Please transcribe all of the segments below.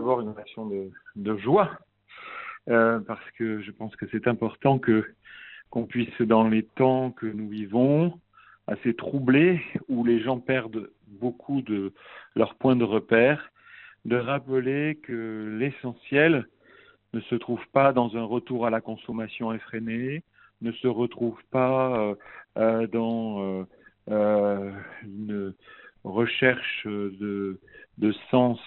d'abord une relation de joie, parce que je pense que c'est important qu'on puisse, dans les temps que nous vivons, assez troublés, où les gens perdent beaucoup de leur point de repère, de rappeler que l'essentiel ne se trouve pas dans un retour à la consommation effrénée, ne se retrouve pas dans une recherche de sens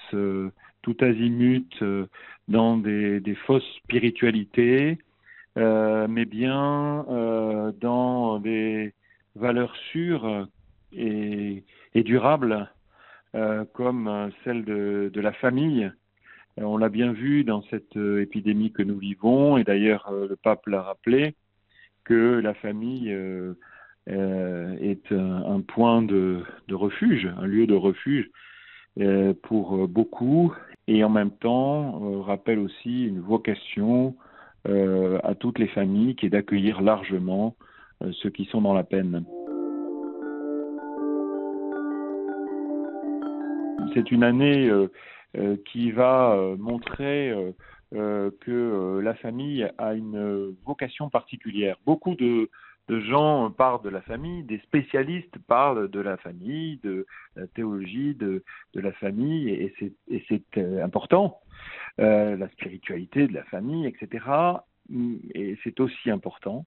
tout azimut dans des fausses spiritualités, mais bien dans des valeurs sûres et durables, comme celle de la famille. On l'a bien vu dans cette épidémie que nous vivons, et d'ailleurs le pape l'a rappelé, que la famille est un point de refuge, un lieu de refuge pour beaucoup, et en même temps rappelle aussi une vocation à toutes les familles qui est d'accueillir largement ceux qui sont dans la peine. C'est une année qui va montrer que la famille a une vocation particulière. Beaucoup de gens parlent de la famille, des spécialistes parlent de la famille, de la théologie de la famille, et c'est important, la spiritualité de la famille, etc. Et c'est aussi important.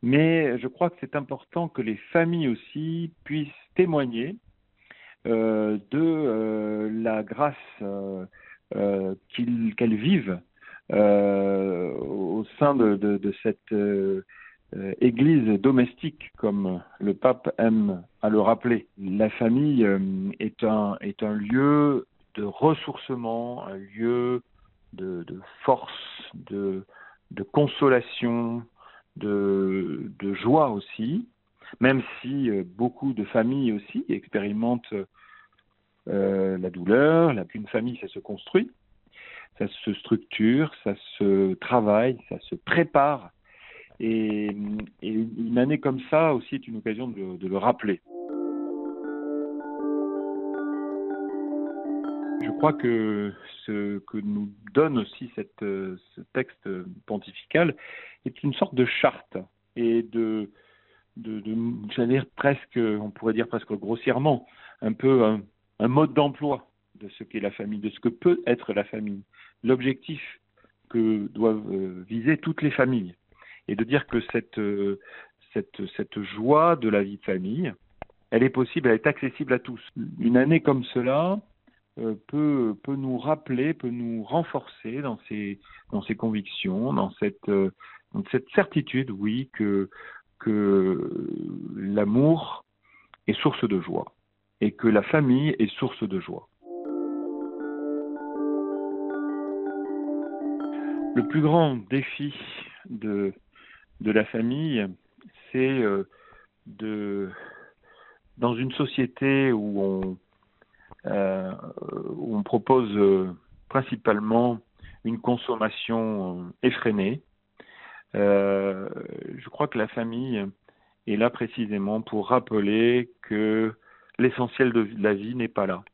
Mais je crois que c'est important que les familles aussi puissent témoigner de la grâce qu'elles vivent au sein de cette église domestique, comme le pape aime à le rappeler. La famille est un lieu de ressourcement, un lieu de force, de consolation, de joie aussi, même si beaucoup de familles aussi expérimentent la douleur. Qu'une famille, ça se construit, ça se structure, ça se travaille, ça se prépare. Et une année comme ça aussi est une occasion de le rappeler. Je crois que ce que nous donne aussi ce texte pontifical est une sorte de charte et j'allais dire presque, on pourrait dire presque grossièrement, un peu un mode d'emploi de ce qu'est la famille, de ce que peut être la famille, l'objectif que doivent viser toutes les familles, et de dire que cette joie de la vie de famille, elle est possible, elle est accessible à tous. Une année comme cela peut nous rappeler, peut nous renforcer dans ces convictions, dans cette certitude, oui, que l'amour est source de joie et que la famille est source de joie. Le plus grand défi de la famille, c'est dans une société où on propose principalement une consommation effrénée. Je crois que la famille est là précisément pour rappeler que l'essentiel de la vie n'est pas là.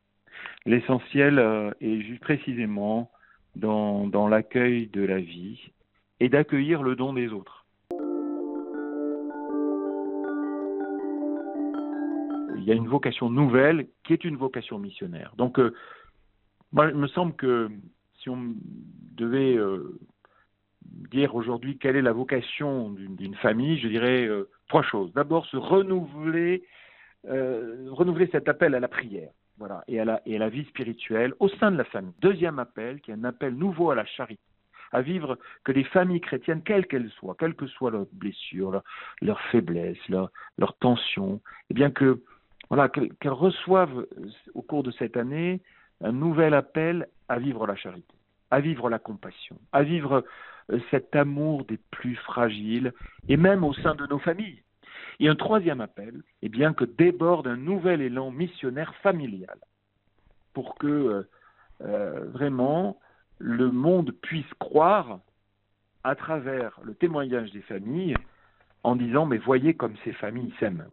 L'essentiel est juste précisément dans l'accueil de la vie et d'accueillir le don des autres. Il y a une vocation nouvelle qui est une vocation missionnaire. Donc, moi, il me semble que si on devait dire aujourd'hui quelle est la vocation d'une famille, je dirais trois choses. D'abord, renouveler cet appel à la prière, voilà, et à la vie spirituelle au sein de la famille. Deuxième appel, qui est un appel nouveau à la charité, à vivre que les familles chrétiennes, quelles qu'elles soient, quelles que soient leurs blessures, leurs faiblesses, leurs tensions, eh bien qu'elles reçoivent au cours de cette année un nouvel appel à vivre la charité, à vivre la compassion, à vivre cet amour des plus fragiles, et même au sein de nos familles. Et un troisième appel, eh bien que déborde un nouvel élan missionnaire familial, pour que vraiment le monde puisse croire à travers le témoignage des familles, en disant mais voyez comme ces familles s'aiment.